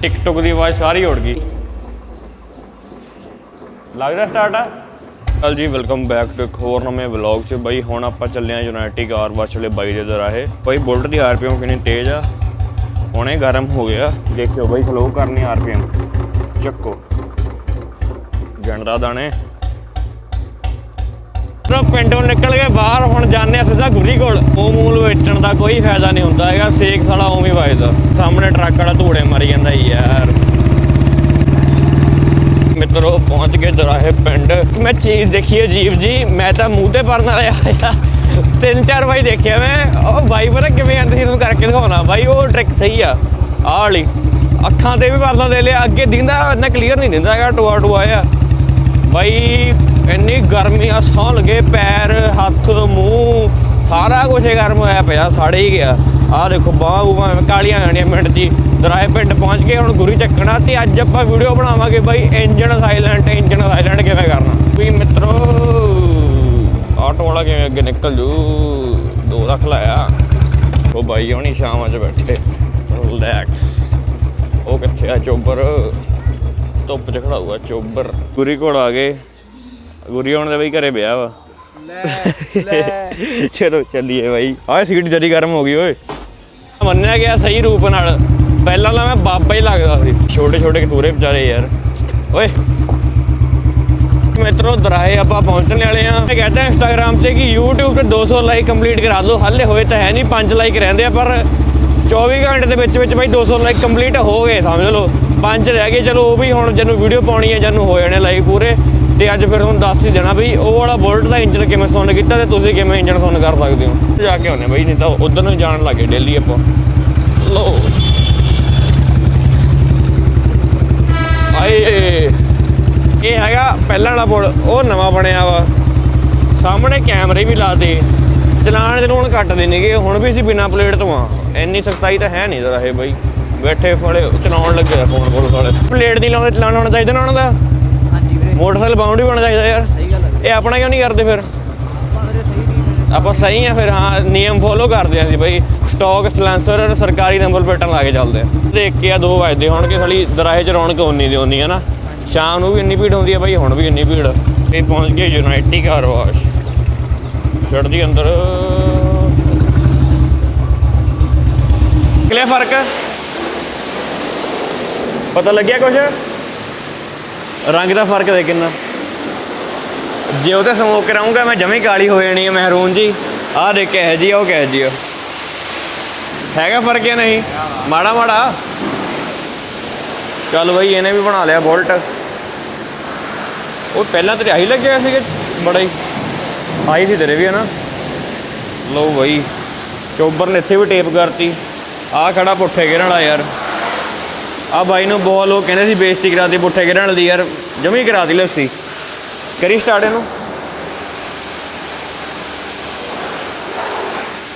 टिकटुक की आवाज़ सारी उड़ गई। लगता स्टार्ट आ चल जी। वेलकम बैक टू एक होर नवे व्लॉग च बई। हुण आपां चले आ यूनाइटी कार वाश वाले बाई दे दराहे। बई बुलट की आरपीएम कितनी तेज़ आ, हुणे गर्म हो गया। देखियो बई स्लो करनी आरपीएम, चक्को जनता दाने। पिंडों निकल के बाहर हुण जाने सीधा गुरी कोल। मूल वेचण का कोई फायदा नहीं होंदा हैगा, सेक साला उवें वजदा। सामने ट्रक वाला धूड़े मारी जांदा यार। मित्रों पहुंच गए दराहे पिंड। मैं चीज़ देखी अजीब जी, मैं तो मूँह ते भरन आया 3-4 बाई देखिया मैं। बाई पता किवें आंदी सी, तुहानूं करके दिखाउणा बाई। वो ट्रिक सही आ वाली। अखां ते भी परदा दे लिया, अगे दिंदा इन्ना क्लीयर नहीं दिंदा हैगा, टुआ टुआ आ बाई। इन्नी गर्मी आ, सौं लगे पैर हत्थ मूँह सारा कुछ गर्म होया पिया, साड़े ही गया। आ देखो बांह बूह कालियां जानियां मिंट जी। दराहे पिंड पहुँच के हुण गुरी चक्कना ते अज आपां वीडियो बनावांगे बई इंजन साइलेंट किवें करना। भी मित्रों आटो वाला किवें अगे निकल जू। 2 लाख लाया। वो बाई होनी शाम च बैठे रिलैक्स। वो कित्थे आ चोबर, धुप्प च खड़ा हुआ चोबर। गुरी कोल आ गए। गुरी होने बई घरे ब्याह वा। चलो चलिए भाई। आह सीट जरी गर्म हो गई ओए। मन्निया गया सही रूप नाल। पहला ना मैं बाबा ही लगदा सी। छोटे छोटे कतूरे बेचारे यार। ओए मित्रों दराहे आपां पहुंचने वाले हैं। मैं कहता इंस्टाग्राम से कि यूट्यूब पे 200 लाइक कंप्लीट करा दो। हाले होए तो है नहीं, 5 लाइक रहिंदे आ, पर 24 घंटे के विच भाई 200 लाइक कंप्लीट हो गए समझ लो। 5 रह गए। चलो वो भी हुण जैनूं वीडियो पाउणी है जैनूं हो जाने लाइक पूरे। तो अज फिर तुहानूं दस ही देना भी वो वाला बुलट का इंजन किवें सुन कीता ते तुसीं किवें इंजन सुन कर सकते हो। जाके आउने बई, नहीं तो उधर नूं जाण लगे डेली आपां। लो आए ये हैगा पहला वाला पुल, वो नवां बनिया वा। सामने कैमरे भी ला दे, चलान चलून घटदे नहींगे। हुण भी असीं बिना प्लेट तो हाँ, इन्नी सख्ताई तो है नहीं दराहे बई। बैठे फड़े चलाउण लगे फोन पुलिस वाले। प्लेट नहीं लाउंदे, चलान होना चाहिए ना उन्हां दा। मोटरसाइकिल बाउंड भी होना चाहिए यार। ये अपना क्यों नहीं करते फिर? आप सही है फिर। हाँ नियम फॉलो करते हैं बई। स्टॉक सलैंसर सरकारी नंबर प्लेटां ला के चलते हैं। देख के 2 बजते होणगे। साली दराहे च रौनक उन्नी दी उन्नी है ना। शाम को भी इन्नी भीड़ होंदी है बई, हुण भी इन्नी भीड़। ये पहुँच गए यूनाइटी कार वाश। छड़दी अंदर निकलिया फर्क, पता लग्या कुछ? रंग का फर्क दे किन्ना। जे वो स्मोक कराऊंगा मैं जमी काली हो जानी है, महरून जी। आ देख कह जी, वो कह जी हैगा फर्क या नहीं? माड़ा माड़ा। चल बई इन्हें भी बना लिया बुलट। वो पहला तेरे आई लगे थे बड़ा ही आई थी तेरे भी है ना। लो बई चोबर ने इत्थे भी टेप करती। आ खड़ा पुट्ठे गिरन वाला यार। आ बाई नूं बहुत लोग कहते सी बेइज्जती कराती पुट्ठे गिरन वाली यार। जमी करा दी लस्सी। करी स्टार्ट इनू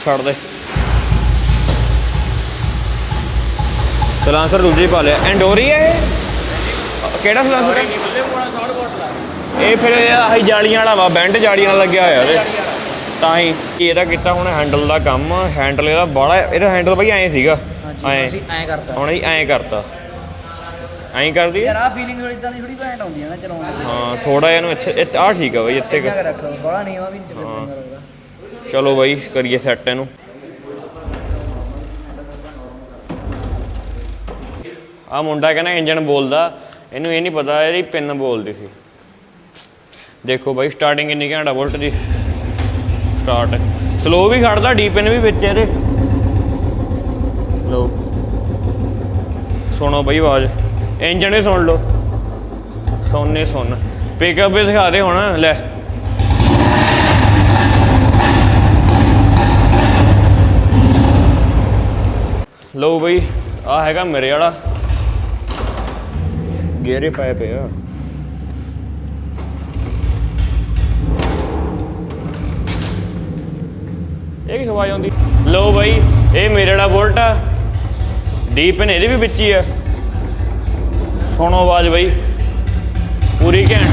छड़ दे। सलांसर दूजी पा लिया। एंडोरी है केड़ा सलांसर है? ये फिर आही जालियां वाला वा, बेंड जालियां लग्या होया इहदे तां ही। ਇਹਦਾ ਕੀਤਾ ਹੁਣ हैंडल ਦਾ ਕੰਮ। हैंडल ਇਹਦਾ ਬਾਹਲਾ, ਇਹਦਾ हैंडल ਬਈ ਐਂ ਸੀਗਾ, ਐਂ ਕਰਤਾ ਹੁਣ ਐਂ ਕਰਤਾ। ਐਂ ਕਰਦੀ ਯਾਰ। ਆ ਫੀਲਿੰਗ ਥੋੜੀ ਇਦਾਂ ਦੀ ਥੋੜੀ ਘੈਂਟ ਆਉਂਦੀ ਹੈ ਨਾ ਚਲਾਉਣ ਦੀ। ਹਾਂ ਥੋੜਾ ਜਿਹਾ ਨੂੰ ਇੱਥੇ ਆ ਠੀਕ ਆ ਬਈ। ਇੱਥੇ ਰੱਖੋ ਬੜਾ ਨੀਵਾ ਵੀ ਨਹੀਂ ਲੱਗਦਾ। ਚਲੋ ਬਈ ਕਰੀਏ ਸੈੱਟ ਇਹਨੂੰ। ਆ ਮੁੰਡਾ ਕਹਿੰਦਾ ਇੰਜਨ ਬੋਲਦਾ, ਇਹਨੂੰ ਇਹ ਨਹੀਂ ਪਤਾ ਇਹਦੀ ਪਿੰਨ ਬੋਲਦੀ ਸੀ। ਦੇਖੋ ਬਾਈ ਸਟਾਰਟਿੰਗ ਕਿੰਨੀ ਘੈਂਟ ਆ ਬੁਲਟ ਦੀ। ਸਟਾਰਟ ਸਲੋ ਵੀ ਖੜਦਾ, ਡੀ ਪਿੰਨ ਵੀ ਵਿੱਚ ਇਹਦੇ। ਲੋ ਸੁਣੋ ਬਈ ਆਵਾਜ਼, ਇੰਜਨ ਵੀ ਸੁਣ ਲਓ। ਸੋਨੇ ਸੁਣ ਪਿਕਅਪ ਵੀ ਦਿਖਾ ਦੇ ਹੁਣ। ਲੈ ਲਓ ਬਈ ਆ ਹੈਗਾ ਮੇਰੇ ਵਾਲਾ। ਗੇਅਰੇ ਪਾਏ ਪਏ ਆ। ਇਹ ਕੀ ਆਵਾਜ਼ ਆਉਂਦੀ? ਲਓ ਬਾਈ ਇਹ ਮੇਰੇ ਵਾਲਾ ਬੁਲਟ ਆ। ਡੀਪ ਪਿਨ ਇਹਦੇ ਵੀ ਵਿੱਚ ਹੀ ਆ। ਸੁਣੋ ਆਵਾਜ਼ ਬਾਈ ਪੂਰੀ ਘੈਂਟ।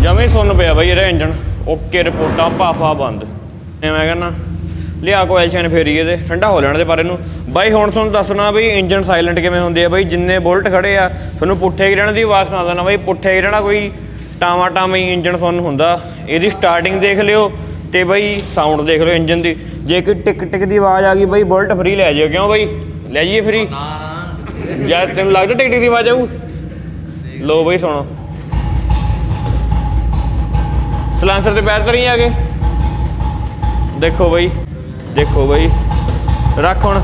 ਜਮੇ ਸੁਣ ਪਿਆ ਬਾਈ ਇਹਦਾ ਇੰਜਣ। ਓਕੇ ਰਿਪੋਰਟਾਂ ਭਾਫਾ ਬੰਦ। ਮੈਂ ਕਹਿੰਦਾ ਲਿਆ ਕੋਇਲ ਚੈਨ ਫੇਰੀ ਇਹਦੇ ਠੰਡਾ ਹੋ ਲੈਣ ਦੇ ਪਰ ਇਹਨੂੰ ਬਾਈ। ਹੁਣ ਤੁਹਾਨੂੰ ਦੱਸਣਾ ਬਈ ਇੰਜਨ ਸਾਇਲੈਂਟ ਕਿਵੇਂ ਹੁੰਦੇ ਆ ਬਾਈ। ਜਿੰਨੇ ਬੁਲਟ ਖੜੇ ਆ ਤੁਹਾਨੂੰ ਪੁੱਠੇ ਗਿਰਣ ਦੀ ਆਵਾਜ਼ ਸੁਣਾ ਦੇਣਾ ਬਾਈ। ਪੁੱਠੇ ਗਿਰਣਾ ਕੋਈ ਟਾਵਾਂ ਟਾਵਾਂ ਹੀ ਇੰਜਨ ਤੁਹਾਨੂੰ ਹੁੰਦਾ। ਇਹਦੀ ਸਟਾਰਟਿੰਗ ਦੇਖ ਲਿਓ ਤੇ ਬਾਈ ਸਾਊਂਡ ਦੇਖ ਲਿਓ ਇੰਜਨ ਦੀ। ਜੇ ਕੋਈ ਟਿਕ ਟਿਕ ਦੀ ਆਵਾਜ਼ ਆ ਗਈ ਬਾਈ ਬੁਲਟ ਫਰੀ ਲੈ ਜਾਇਓ। ਕਿਉਂ ਬਾਈ ਲੈ ਜਾਈਏ ਫਰੀ? ਜਾਂ ਤੈਨੂੰ ਲੱਗਦਾ ਟਿਕ ਟਿਕ ਦੀ ਆਵਾਜ਼ ਆਊ? ਲੋ ਬਾਈ ਸੁਣੋ, ਸਲਾਂਸਰ ਤੇ ਪੈਰ ਤਰੀ ਆ ਗਏ। ਦੇਖੋ ਬਾਈ, ਦੇਖੋ ਬਾਈ, ਰੱਖ ਹੁਣ।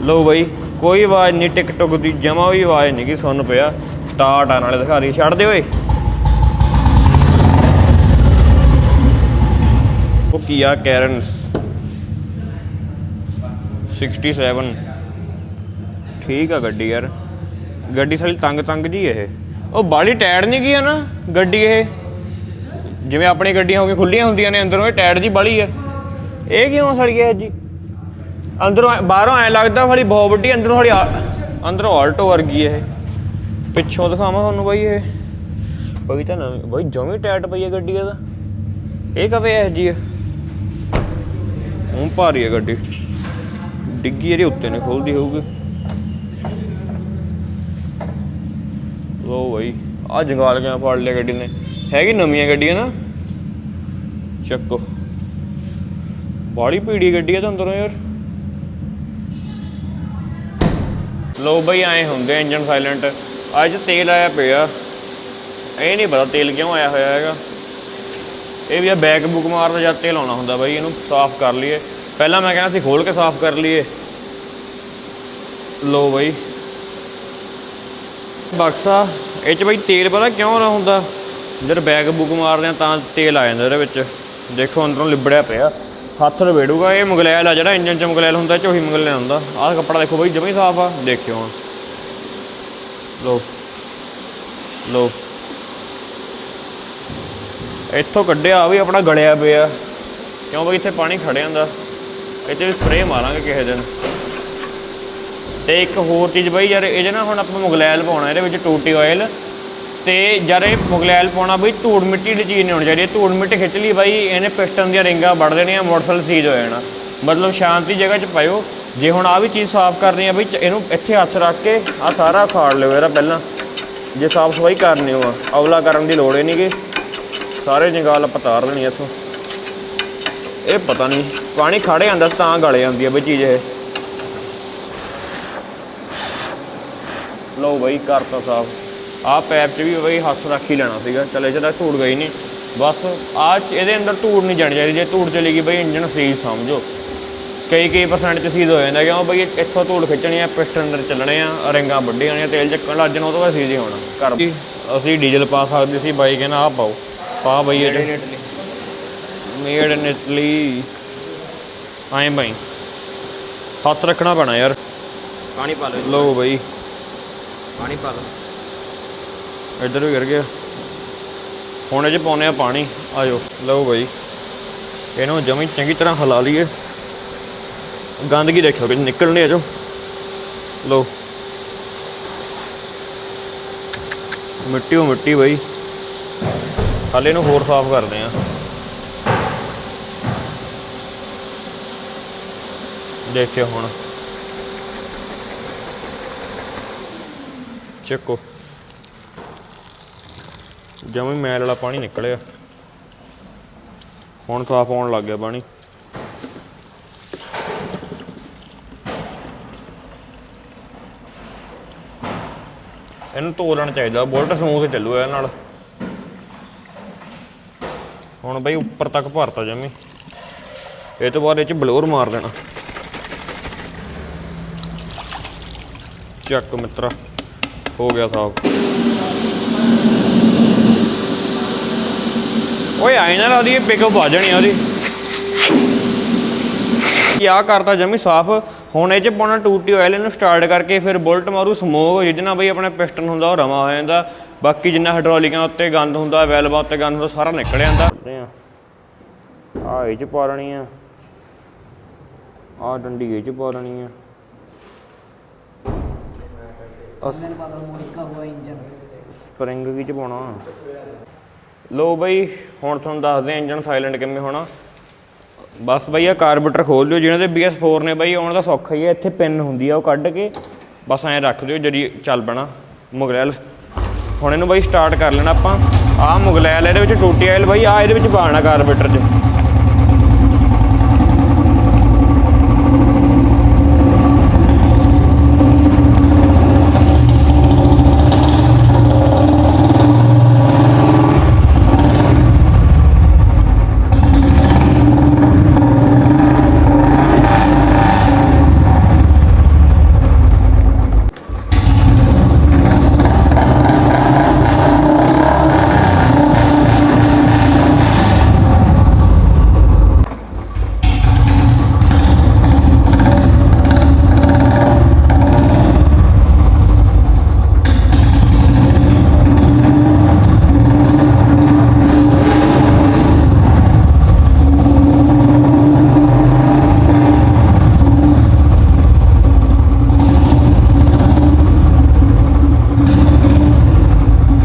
ਲਓ ਬਾਈ ਕੋਈ ਆਵਾਜ਼ ਨਹੀਂ ਟਿਕ ਟੁਕ ਦੀ, ਜਮਾ ਵੀ ਆਵਾਜ਼ ਨਹੀਂ ਗੀ ਸੁਣ ਪਿਆ। ਸਟਾਰਟ ਆ ਨਾਲੇ ਦਿਖਾ ਰਹੀ, ਛੱਡ ਦੇ ਓਏ। ਉਹ ਕੀਆ ਕੈਰਨ 67 ਠੀਕ ਆ ਗੱਡੀ ਯਾਰ। ਗੱਡੀ ਸਾਲੀ ਤੰਗ ਤੰਗ ਜੀ ਇਹ। ਉਹ ਬਾਹਲੀ ਟਾਇਰ ਨਹੀਂ ਗਈ ਆ ਨਾ ਗੱਡੀ ਇਹ, ਜਿਵੇਂ ਆਪਣੀ ਗੱਡੀਆਂ ਹੋ ਗਈਆਂ ਖੁੱਲੀਆਂ ਹੁੰਦੀਆਂ ਨੇ ਅੰਦਰੋਂ, ਇਹ ਟਾਇਰ ਜੀ ਬਾਹਲੀ ਆ। ਇਹ ਕਿਉਂ ਸੜੀ ਹੈ ਜੀ? ਅੰਦਰੋਂ ਬਾਹਰੋਂ ਐਂ ਲੱਗਦਾ ਸਾਲੀ ਬਹੁਤ ਵੱਡੀ, ਅੰਦਰੋਂ ਸਾਲੀ ਅੰਦਰੋਂ ਆਲਟੋ ਵਰਗੀ ਇਹ। ਪਿੱਛੋਂ ਦਿਖਾਵਾਂ ਤੁਹਾਨੂੰ ਬਾਈ, ਇਹ ਬਾਈ ਤਾਂ ਨਵੀਂ ਬਾਈ ਜਮੀ ਟਾਇਟ ਪਈ ਹੈ ਗੱਡੀ ਇਹਦਾ। ਇਹ ਕਦੇ ਇਹ ਜੀ ਹੈ ਹੁਣ ਭਾਰੀ ਹੈ ਗੱਡੀ, ਡਿੱਗੀ ਇਹਦੇ ਉੱਤੇ ਨੇ ਖੁੱਲਦੀ ਹੋਊਗੀ। ਲੋ ਬਾਈ ਆਹ ਜੰਗਾਲ ਕਿਵੇਂ ਫੜ ਲਿਆ ਗੱਡੀ ਨੇ। ਹੈਗੀ ਨਵੀਆਂ ਗੱਡੀਆਂ ਨਾ, ਚੱਕੋ ਬਾਹਲੀ ਭੀੜੀ ਗੱਡੀ ਹੈ ਤਾਂ ਅੰਦਰੋਂ ਯਾਰ। ਲੋ ਬਈ ਐਂ ਹੁੰਦੇ ਇੰਜਨ ਸਾਇਲੈਂਟ। ਅੱਜ ਤੇਲ ਆਇਆ ਪਿਆ, ਇਹ ਨਹੀਂ ਪਤਾ ਤੇਲ ਕਿਉਂ ਆਇਆ ਹੋਇਆ ਹੈਗਾ। ਇਹ ਵੀ ਆ ਬੈਕ ਬੁੱਕ ਮਾਰਦਾ ਜਦ ਤੇਲ ਆਉਣਾ ਹੁੰਦਾ ਬਾਈ। ਇਹਨੂੰ ਸਾਫ਼ ਕਰ ਲਈਏ ਪਹਿਲਾਂ, ਮੈਂ ਕਹਿਣਾ ਸੀ ਖੋਲ ਕੇ ਸਾਫ਼ ਕਰ ਲਈਏ। ਲੋ ਬਾਈ ਬਕਸਾ ਇਹ 'ਚ ਬਾਈ ਤੇਲ ਪਤਾ ਕਿਉਂ ਨਾ ਹੁੰਦਾ, ਜਦ ਬੈਕ ਬੁੱਕ ਮਾਰਦੇ ਆ ਤਾਂ ਤੇਲ ਆ ਜਾਂਦਾ ਇਹਦੇ ਵਿੱਚ। ਦੇਖੋ ਅੰਦਰੋਂ ਲਿਬੜਿਆ ਪਿਆ, ਹੱਥ ਲਵੇੜੂਗਾ। ਇਹ ਮੁਗਲੈਲ ਆ ਜਿਹੜਾ ਇੰਜਨ 'ਚ ਮੁਗਲੈਲ ਹੁੰਦਾ, ਇਹ 'ਚ ਉਹੀ ਮੁਗਲੈਲ ਹੁੰਦਾ। ਆਹ ਕੱਪੜਾ ਦੇਖੋ ਬਾਈ ਜਮਾਂ ਹੀ ਸਾਫ਼ ਆ, ਦੇਖਿਓ ਹੁਣ। ਲੋ ਲੋ ਇੱਥੋਂ ਕੱਢਿਆ ਵੀ ਆਪਣਾ ਗਲਿਆ ਪਿਆ, ਕਿਉਂ ਬਈ ਇੱਥੇ ਪਾਣੀ ਖੜਿਆ ਹੁੰਦਾ। ਇਹ 'ਚ ਵੀ ਸਪਰੇਅ ਮਾਰਾਂਗੇ ਕਿਸੇ ਦਿਨ। ਤੇ ਇੱਕ ਹੋਰ ਚੀਜ਼ ਬਈ ਯਾਰ, ਇਹ 'ਚ ਨਾ ਹੁਣ ਆਪਾਂ ਮੁਗਲੈਲ ਪਾਉਣਾ ਇਹਦੇ ਵਿੱਚ, ਟੂਟੀ ਆਇਲ। ਤੇ ਜਦ ਇਹ ਮੁਗਲੈਲ ਪਾਉਣਾ ਬਈ ਧੂੜ ਮਿੱਟੀ ਦੀ ਚੀਜ਼ ਨਹੀਂ ਹੋਣੀ ਚਾਹੀਦੀ। ਧੂੜ ਮਿੱਟੀ ਖਿੱਚ ਲਈ ਬਾਈ ਇਹਨੇ ਪਿਸਟਨ ਦੀਆਂ ਰਿੰਗਾਂ ਵੱਢ ਦੇਣੀਆਂ, ਮੋਟਰਸਾਈਕਲ ਸੀਜ਼ ਹੋ ਜਾਣਾ। ਮਤਲਬ ਸ਼ਾਂਤੀ ਜਗ੍ਹਾ 'ਚ ਪਾਇਓ। ਜੇ ਹੁਣ ਆਹ ਵੀ ਚੀਜ਼ ਸਾਫ਼ ਕਰਨੀ ਆ ਬਈ, ਇਹਨੂੰ ਇੱਥੇ ਹੱਥ ਰੱਖ ਕੇ ਆਹ ਸਾਰਾ ਉਖਾੜ ਲਿਓ ਇਹਦਾ ਪਹਿਲਾਂ, ਜੇ ਸਾਫ਼ ਸਫਾਈ ਕਰਨੀ ਹੋ। ਅਵਲਾ ਕਰਨ ਦੀ ਲੋੜ ਹੀ ਨਹੀਂ ਗੀ, ਸਾਰੇ ਜੰਗਾਲ ਆਪਾਂ ਤਾਰ ਦੇਣੀ ਇੱਥੋਂ। ਇਹ ਪਤਾ ਨਹੀਂ ਪਾਣੀ ਖੜ ਜਾਂਦਾ ਤਾਂ ਗਲ ਜਾਂਦੀ ਆ ਬਈ ਚੀਜ਼ ਇਹ। ਲਓ ਬਈ ਕਰਤਾ ਸਾਫ਼। ਆਹ ਪੈਪ 'ਚ ਵੀ ਬਈ ਹੱਥ ਰੱਖ ਹੀ ਲੈਣਾ ਸੀਗਾ। ਚੱਲ ਇਹ 'ਚ ਤਾਂ ਧੂੜ ਗਈ ਨਹੀਂ, ਬਸ ਆਹ ਇਹਦੇ ਅੰਦਰ ਧੂੜ ਨਹੀਂ ਜਾਣੀ ਚਾਹੀਦੀ। ਜੇ ਧੂੜ ਚਲੀ ਗਈ ਬਈ ਇੰਜਨ ਸੀਜ਼ ਸਮਝੋ। ਕਈ % 'ਚ ਸੀਜ਼ ਹੋ ਜਾਂਦਾ, ਕਿਉਂ ਬਈ ਇੱਥੋਂ ਧੂੜ ਖਿੱਚਣੀ ਆ, ਪਿਸਟਨ ਅੰਦਰ ਚੱਲਣੇ ਆ, ਰਿੰਗਾਂ ਵੱਢੀਆਂ ਜਾਣੀਆਂ, ਤੇਲ ਚੱਕਣ ਲੱਗ ਜਾਣਾ, ਉਹ ਤੋਂ ਬਾਅਦ ਸੀਜ਼ ਹੀ ਹੋਣਾ। ਘਰ ਅਸੀਂ ਡੀਜ਼ਲ ਪਾ ਸਕਦੇ ਸੀ, ਬਾਈ ਕਹਿੰਦਾ ਆਹ ਪਾਓ। ਪਾ ਬਈ ਇਹ ਮੇਡ ਇਨ ਇਟਲੀ। ਐਂ ਬਾਈ ਹੱਥ ਰੱਖਣਾ ਪੈਣਾ ਯਾਰ। ਪਾਣੀ ਪਾ ਲਓ। ਲਓ ਬਈ ਪਾਣੀ ਪਾ ਲਓ। ਇੱਧਰ ਵੀ ਗਿਰ ਗਿਆ। ਹੁਣ ਇਹ 'ਚ ਪਾਉਂਦੇ ਆ ਪਾਣੀ, ਆ ਜਾਓ। ਲਓ ਬਈ ਇਹਨੂੰ ਜਮੀ ਚੰਗੀ ਤਰ੍ਹਾਂ ਹਿਲਾ ਲਈਏ। ਗੰਦਗੀ ਦੇਖਿਓ ਕਿ ਨਿਕਲਣੀ ਆ ਜੋ। ਲਓ ਮਿੱਟੀ ਉਹ ਮਿੱਟੀ ਬਈ, ਹਾਲੇ ਇਹਨੂੰ ਹੋਰ ਸਾਫ਼ ਕਰਦੇ ਆ। ਦੇਖਿਓ ਹੁਣ ਚੱਕੋ, ਜਮੀ ਮੈਲ ਵਾਲਾ ਪਾਣੀ ਨਿਕਲਿਆ। ਹੁਣ ਸਾਫ਼ ਆਉਣ ਲੱਗ ਗਿਆ ਪਾਣੀ। ਇਹਨੂੰ ਧੋ ਲੈਣਾ ਚਾਹੀਦਾ, ਬੁਲਟ ਸਮੂਥ ਚੱਲੂ ਇਹਦੇ ਨਾਲ। ਹੁਣ ਬਈ ਉੱਪਰ ਤੱਕ ਭਰਤਾ ਜਮੀ। ਇਹ ਤੋਂ ਬਾਅਦ ਇਹ 'ਚ ਬਲੋਰ ਮਾਰ ਦੇਣਾ। ਚੱਕ ਮਿੱਤਰਾ, ਹੋ ਗਿਆ ਸਾਫ਼। ਓਏ ਆਏ ਨਾ ਉਹਦੀ ਪਿਕਅਪ ਆ ਜਾਣੀ ਆ ਉਹਦੀ। ਆਹ ਕਰਤਾ ਜਮੀ ਸਾਫ਼। ਹੁਣ ਇਹ 'ਚ ਪਾਉਣਾ ਟੂਟੀ ਆਇਲ। ਇਹਨੂੰ ਸਟਾਰਟ ਕਰਕੇ ਫਿਰ ਬੁਲਟ ਮਾਰੂ ਸਮੋਕ, ਜਿਹਦੇ ਨਾਲ ਬਈ ਆਪਣਾ ਪਿਸਟਨ ਹੁੰਦਾ ਉਹ ਰਵਾਂ ਹੋ ਜਾਂਦਾ। ਬਾਕੀ ਜਿੰਨਾ ਹਾਈਡ੍ਰੋਲਿਕਾਂ ਉੱਤੇ ਗੰਦ ਹੁੰਦਾ, ਵੈਲਵਾਂ ਉੱਤੇ ਗੰਦ ਹੁੰਦਾ, ਸਾਰਾ ਨਿਕਲ ਜਾਂਦਾ। ਆਹ ਇਹ 'ਚ ਪਾ ਲੈਣੀ ਆ, ਆਹ ਡੰਡੀ ਇਹ 'ਚ ਪਾ ਲੈਣੀ ਆ। ਸਪਰਿੰਗ ਕੀ 'ਚ ਪਾਉਣਾ। ਲੋ ਬਈ ਹੁਣ ਤੁਹਾਨੂੰ ਦੱਸਦੇ ਇੰਜਨ ਸਾਇਲੈਂਟ ਕਿਵੇਂ ਹੋਣਾ। ਬਸ ਬਈ ਆ ਕਾਰਬੂਰੇਟਰ ਖੋਲ ਲਿਓ ਜਿਹਨਾਂ ਦੇ BS4 ਨੇ ਬਈ ਉਹਨਾਂ ਦਾ ਸੌਖਾ ਹੀ ਹੈ। ਇੱਥੇ ਪਿੰਨ ਹੁੰਦੀ ਆ ਉਹ ਕੱਢ ਕੇ ਬਸ ਐਂ ਰੱਖ ਦਿਓ ਜਿਹੜੀ ਚੱਲ ਪੈਣਾ ਮੁਗਲੈਲ। ਹੁਣ ਇਹਨੂੰ ਬਈ ਸਟਾਰਟ ਕਰ ਲੈਣਾ ਆਪਾਂ। ਆਹ ਮੁਗਲੈਲ ਇਹਦੇ ਵਿੱਚ ਟੂਟੀ ਆਇਲ ਬਈ ਆ ਇਹਦੇ ਵਿੱਚ ਪਾਉਣਾ ਕਾਰਬੂਰੇਟਰ 'ਚ।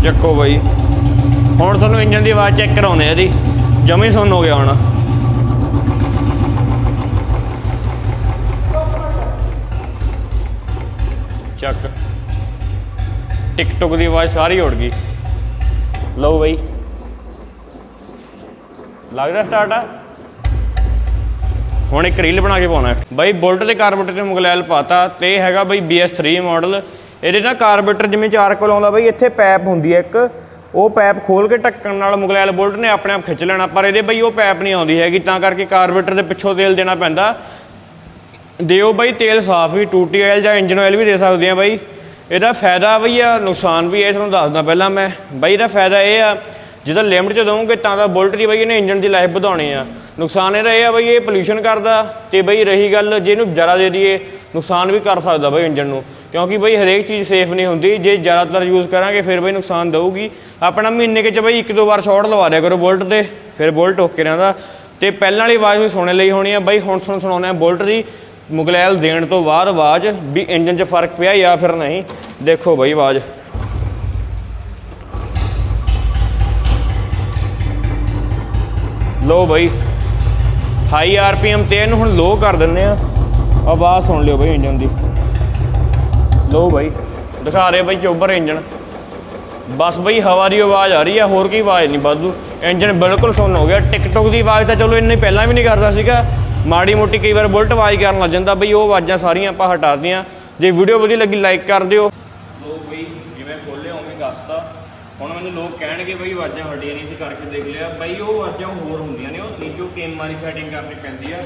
ਚੱਕੋ ਬਈ ਹੁਣ ਤੁਹਾਨੂੰ ਇੰਜਨ ਦੀ ਆਵਾਜ਼ ਚੈੱਕ ਕਰਾਉਂਦੇ ਆ ਇਹਦੀ। ਜਮੀ ਸੁੰਨ ਹੋ ਗਿਆ ਹੁਣ। ਚੱਕ ਟਿਕਟੋਕ ਦੀ ਆਵਾਜ਼ ਸਾਰੀ ਉੜ ਗਈ। ਲਓ ਬਈ ਲੱਗਦਾ ਸਟਾਰਟ ਆ। ਹੁਣ ਇੱਕ ਰੀਲ ਬਣਾ ਕੇ ਪਾਉਣਾ ਬਈ। ਬੁਲਟ ਦੇ ਕਾਰਬੂਰੇਟਰ ਤੇ ਮੁਗਲੈਲ ਪਾਤਾ ਤੇ ਹੈਗਾ ਬਈ BS3 ਮਾਡਲ। ਇਹਦੇ ਨਾਲ ਕਾਰਬੂਰੇਟਰ ਜਿਵੇਂ ਚਾਰਕੋਲ ਆਉਂਦਾ ਬਈ ਇੱਥੇ ਪੈਪ ਹੁੰਦੀ ਹੈ ਇੱਕ, ਉਹ ਪੈਪ ਖੋਲ ਕੇ ਢੱਕਣ ਨਾਲ ਮੁਗਲੈਲ ਬੁਲਟ ਨੇ ਆਪਣੇ ਆਪ ਖਿੱਚ ਲੈਣਾ। ਪਰ ਇਹਦੇ ਬਈ ਉਹ ਪੈਪ ਨਹੀਂ ਆਉਂਦੀ ਹੈਗੀ ਤਾਂ ਕਰਕੇ ਕਾਰਬੂਰੇਟਰ ਦੇ ਪਿੱਛੋਂ ਤੇਲ ਦੇਣਾ ਪੈਂਦਾ। ਦਿਓ ਬਈ ਤੇਲ ਸਾਫ਼ ਵੀ, ਟੂਟੀ ਆਇਲ ਜਾਂ ਇੰਜਨ ਆਇਲ ਵੀ ਦੇ ਸਕਦੇ ਆ ਬਈ। ਇਹਦਾ ਫਾਇਦਾ ਬਈ ਆ, ਨੁਕਸਾਨ ਵੀ ਇਹ ਤੁਹਾਨੂੰ ਦੱਸਦਾ ਪਹਿਲਾਂ ਮੈਂ ਬਈ। ਇਹਦਾ ਫਾਇਦਾ ਇਹ ਆ ਜਦੋਂ ਲਿਮਟ 'ਚ ਦਊਂਗੇ ਤਾਂ ਬੁਲਟ ਦੀ ਬਈ ਇਹਨੇ ਇੰਜਨ ਦੀ ਲਾਈਫ ਵਧਾਉਣੀ ਆ। ਨੁਕਸਾਨ ਇਹਦਾ ਇਹ ਆ ਬਈ ਇਹ ਪੋਲਿਊਸ਼ਨ ਕਰਦਾ। ਤੇ ਬਈ ਰਹੀ ਗੱਲ ਜੇ ਇਹਨੂੰ ਜ਼ਿਆਦਾ ਦੇ ਦਈਏ ਨੁਕਸਾਨ ਵੀ ਕਰ ਸਕਦਾ ਬਈ ਇੰਜਨ ਨੂੰ, ਕਿਉਂਕਿ ਬਈ ਹਰੇਕ ਚੀਜ਼ ਸੇਫ ਨਹੀਂ ਹੁੰਦੀ। ਜੇ ਜ਼ਿਆਦਾਤਰ ਯੂਜ਼ ਕਰਾਂਗੇ ਫਿਰ ਬਈ ਨੁਕਸਾਨ ਦਊਗੀ। ਆਪਣਾ ਮਹੀਨੇ 'ਚ ਬਈ 1-2 ਵਾਰ ਸ਼ਾਰਟ ਲਵਾ ਦਿਆ ਕਰੋ ਬੁਲਟ ਤੇ, ਫਿਰ ਬੁਲਟ ਓਕੇ ਰਹਿੰਦਾ। ਤੇ ਪਹਿਲਾਂ ਵਾਲੀ ਆਵਾਜ਼ ਵੀ ਸੁਣਨ ਲਈ ਹੋਣੀ ਆ ਬਈ। ਹੁਣ ਤੁਹਾਨੂੰ ਸੁਣਾਉਂਦੇ ਆ ਬੁਲਟ ਦੀ ਮੁਗਲੈਲ ਦੇਣ ਤੋਂ ਬਾਅਦ ਆਵਾਜ਼ ਵੀ ਇੰਜਨ 'ਚ ਫਰਕ ਪਿਆ ਜਾਂ ਫਿਰ ਨਹੀਂ। ਦੇਖੋ ਬਈ ਆਵਾਜ਼। ਲੋ ਬਈ ਹਾਈ RPM ਤੇ ਇਹਨੂੰ ਹੁਣ ਲੋ ਕਰ ਦਿੰਦੇ ਆ। ਆਵਾਜ਼ ਸੁਣ ਲਿਓ ਬਈ ਇੰਜਨ ਦੀ। ਲੋ ਬਈ ਦਿਖਾ ਰਹੇ ਬਈ ਚੋਬਰ ਇੰਜਨ। ਬਸ ਬਈ ਹਵਾ ਦੀ ਆਵਾਜ਼ ਆ ਰਹੀ ਆ, ਹੋਰ ਕੀ ਆਵਾਜ਼ ਨਹੀਂ ਵਾਧੂ। ਇੰਜਨ ਬਿਲਕੁਲ ਸੁੰਨ ਹੋ ਗਿਆ। ਟਿਕਟੋਕ ਦੀ ਆਵਾਜ਼ ਤਾਂ ਚਲੋ ਇੰਨੀ ਪਹਿਲਾਂ ਵੀ ਨਹੀਂ ਕਰਦਾ ਸੀਗਾ, ਮਾੜੀ ਮੋਟੀ ਕਈ ਵਾਰ ਬੁਲਟ ਆਵਾਜ਼ ਕਰਨ ਲੱਗ ਜਾਂਦਾ ਬਈ। ਉਹ ਆਵਾਜ਼ਾਂ ਸਾਰੀਆਂ ਆਪਾਂ ਹਟਾ ਦਿੱਤੀਆਂ। ਜੇ ਵੀਡੀਓ ਵਧੀਆ ਲੱਗੀ ਲਾਈਕ ਕਰ ਦਿਓ। ਲੋ ਬਈ ਜਿਵੇਂ ਖੋਲ੍ਹਿਆ ਉਵੇਂ ਦੱਸਤਾ। ਹੁਣ ਮੈਨੂੰ ਲੋਕ ਕਹਿਣਗੇ ਬਈ ਆਵਾਜ਼ਾਂ ਹਟੀਆਂ ਨਹੀਂ ਸੀ, ਕਰਕੇ ਦੇਖ ਲਿਆ ਬਈ। ਉਹ ਆਵਾਜ਼ਾਂ ਹੋਰ ਹੁੰਦੀਆਂ ਨੇ, ਉਹ ਨੀਚੋਂ ਕੇਮਾਂ ਦੀ ਸੈਟਿੰਗ ਕਰਨੀ ਪੈਂਦੀ ਆ।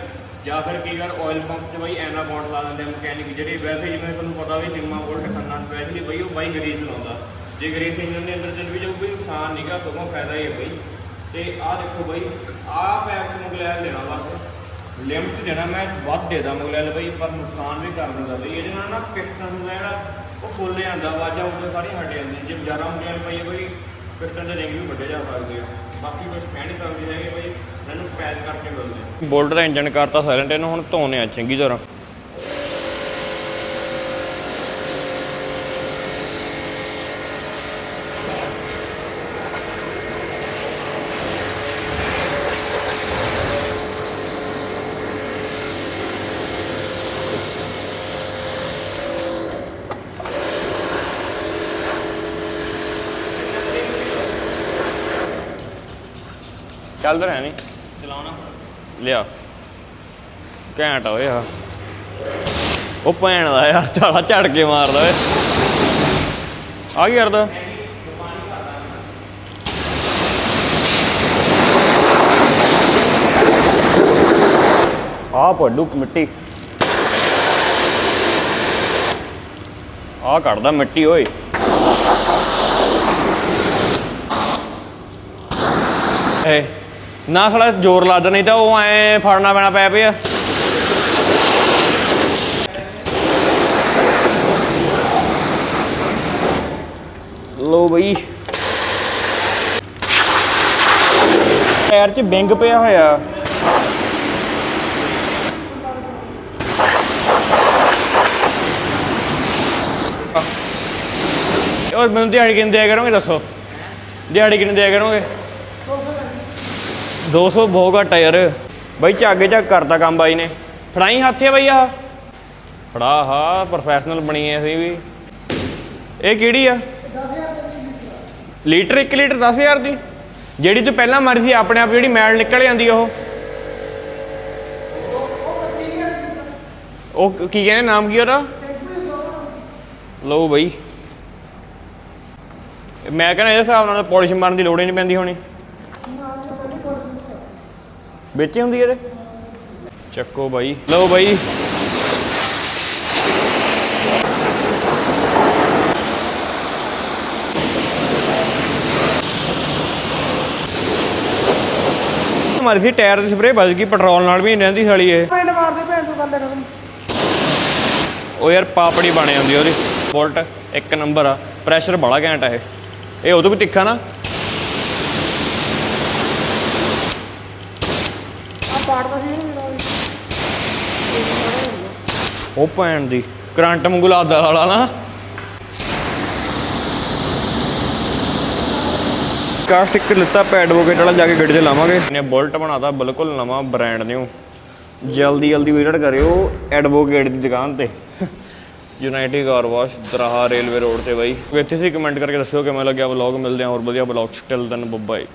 ਜਾਂ ਫਿਰ ਕਈ ਵਾਰ ਆਇਲ ਪੰਪ 'ਚ ਬਈ ਐਨਾ ਬੌਂਡ ਲਾ ਦਿੰਦੇ ਮਕੈਨਿਕ ਜਿਹੜੇ। ਵੈਸੇ ਜਿਵੇਂ ਤੁਹਾਨੂੰ ਪਤਾ ਵੀ ਨਿੰਮਾ ਬੁਲਟ ਖੰਨਾ ਸਪੈਸ਼ਲੀ ਬਈ ਉਹ ਬਾਈ ਗਰੀਸ ਲਾਉਂਦਾ। ਜੇ ਗਰੀਸ ਇੰਜਨ ਦੇ ਅੰਦਰ ਚੱਲ ਵੀ ਜਾਊ ਕੋਈ ਨੁਕਸਾਨ ਨਹੀਂਗਾ, ਸਗੋਂ ਫਾਇਦਾ ਹੀ ਹੈ ਬਈ। ਤੇ ਆਹ ਦੇਖੋ ਬਈ ਆਹ ਪੈਪ ਮੁਗਲੈਲ ਦੇਣਾ ਬਸ ਲਿਮਟ ਦੇਣਾ। ਮੈਂ ਵੱਧ ਦੇਦਾ ਮੁਗਲੈਲ ਬਈ, ਪਰ ਨੁਕਸਾਨ ਵੀ ਕਰ ਦਿੰਦਾ ਬਈ। ਇਹਦੇ ਨਾਲ ਨਾ ਪਿਸਟਨ ਹੁੰਦਾ ਜਿਹੜਾ ਉਹ ਖੁੱਲ ਜਾਂਦਾ, ਆਵਾਜ਼ਾਂ ਉਦੋਂ ਸਾਰੀਆਂ ਹਟ ਜਾਂਦੀਆਂ। ਜੇ ਜ਼ਿਆਦਾ ਮੁਗਲੈਲ ਪਈ ਬਈ ਪਿਸਟਨ ਦੇ ਰਿੰਗ ਵੀ ਵੱਡੇ ਜਾ ਸਕਦੇ ਆ। ਬਾਕੀ ਕੁਝ ਕਹਿ ਨਹੀਂ ਸਕਦੇ ਹੈਗੇ ਬਈ, ਮੈਨੂੰ ਪੈਚ ਕਰਕੇ ਮਿਲਦੇ। ਬੁਲਟ ਦਾ ਇੰਜਨ ਕਰਤਾ ਸਾਇਲੈਂਟ, ਇਹਨੂੰ ਹੁਣ ਧੋਣੇ ਆ ਚੰਗੀ ਤਰ੍ਹਾਂ। ਚੱਲਦਾ ਰਿਹਾ ਨਹੀਂ ਚਲਾਉਣਾ ਲਿਆ ਘੈਂਟ ਹੋਇਆ। ਉਹ ਭੈਣ ਦਾ ਯਾਰ ਝਾੜਾ ਝੜ ਕੇ ਮਾਰਦਾ ਓਏ। ਆ ਕੀ ਕਰਦਾ? ਆ ਪੱਡੂ ਮਿੱਟੀ ਆ ਕੱਢਦਾ ਮਿੱਟੀ ਓਏ। ਨਾ ਸਾਲਾ ਜ਼ੋਰ ਲਾ ਨਹੀਂ ਤਾਂ ਉਹ ਐਂ ਫੜਨਾ ਪੈਣਾ ਪੈ ਪਿਆ। ਲੋ ਬਈ ਟਾਇਰ 'ਚ ਵਿੰਗ ਪਿਆ ਹੋਇਆ। ਔਰ ਮੈਨੂੰ ਦਿਹਾੜੀ ਕਿੰਨੀ ਦਿਆ ਕਰੋਗੇ ਦੱਸੋ? ਦਿਹਾੜੀ ਕਿੰਨੀ ਦਿਆ ਕਰੋਗੇ? 200 ਬਹੁਤ ਘੱਟ ਆ ਯਾਰ। ਬਾਈ ਝਾਗੇ ਝੱਗ ਕਰਤਾ ਕੰਮ ਬਾਈ ਨੇ। ਫੜਾਈ ਹੱਥੇ ਬਾਈ ਆਹ ਫੜਾ ਹਾ ਪ੍ਰੋਫੈਸ਼ਨਲ ਬਣੀ ਐ ਅਸੀਂ ਵੀ। ਇਹ ਕਿਹੜੀ ਆ? ਲੀਟਰ 1 ਲੀਟਰ 10,000 ਦੀ। ਜਿਹੜੀ ਤੂੰ ਪਹਿਲਾਂ ਮਾਰੀ ਸੀ ਆਪਣੇ ਆਪ ਜਿਹੜੀ ਮੈਲ ਨਿਕਲ ਜਾਂਦੀ ਉਹ ਕੀ ਕਹਿੰਦੇ ਨਾਮ ਕੀ ਉਹਦਾ? ਲਓ ਬਈ ਮੈਂ ਕਹਿੰਦਾ ਇਹਦੇ ਹਿਸਾਬ ਨਾਲ ਪੋਲਿਸ਼ ਮਾਰਨ ਦੀ ਲੋੜ ਹੀ ਨਹੀਂ ਪੈਂਦੀ ਹੋਣੀ। ਵਿੱਚ ਹੁੰਦੀ ਇਹਦੇ। ਚੱਕੋ ਬਾਈ। ਲਓ ਬਾਈ ਮਾਰੀ ਸੀ ਟਾਇਰ ਦੀ ਸਪਰੇਅ ਵੱਜ ਗਈ, ਪੈਟਰੋਲ ਨਾਲ ਵੀ ਨਹੀਂ ਰਹਿੰਦੀ ਸਾਲੀ ਇਹ। ਪਿੰਡ ਮਾਰਦੇ ਭੈਣ ਤੋਂ ਗੱਲ ਕਰ। ਉਹ ਯਾਰ ਪਾਪੜੀ ਬਣ ਜਾਂਦੀ ਉਹਦੀ। ਬੁਲਟ 1 ਨੰਬਰ ਆ, ਪ੍ਰੈਸ਼ਰ ਬੜਾ ਘੈਂਟ ਆ ਇਹ ਉਦੋਂ ਵੀ ਤਿੱਖਾ ਨਾ। ਆ ਪਾੜਦਾ ਸੀ ਉਹ ਭੈਣ ਦੀ ਕਰੰਟ ਵਾਂਗੂ ਲੱਗਦਾ ਵਾਲਾ ਨਾ। ਕਾਰ ਸਟਿੱਕਰ ਲਿੱਤਾ ਐਡਵੋਕੇਟ ਵਾਲਾ, ਜਾ ਕੇ ਗੱਡੀ 'ਤੇ ਲਾਵਾਂਗੇ। ਇਹਨੇ ਬੁਲਟ ਬਣਾਤਾ ਬਿਲਕੁਲ ਨਵਾਂ ਬ੍ਰਾਂਡ ਨਿਊ। ਜਲਦੀ ਵਿਜ਼ਿਟ ਕਰਿਓ ਐਡਵੋਕੇਟ ਦੀ ਦੁਕਾਨ ਤੇ, United car wash, Doraha railway road ਤੇ ਬਾਈ। ਇੱਥੇ ਸੀ ਕਮੈਂਟ ਕਰਕੇ ਦੱਸਿਓ ਕਿਵੇਂ ਲੱਗਿਆ ਵਲੌਗ। ਮਿਲਦੇ ਹਾਂ ਹੋਰ ਵਧੀਆ ਵਲੌਗ। Still then bye.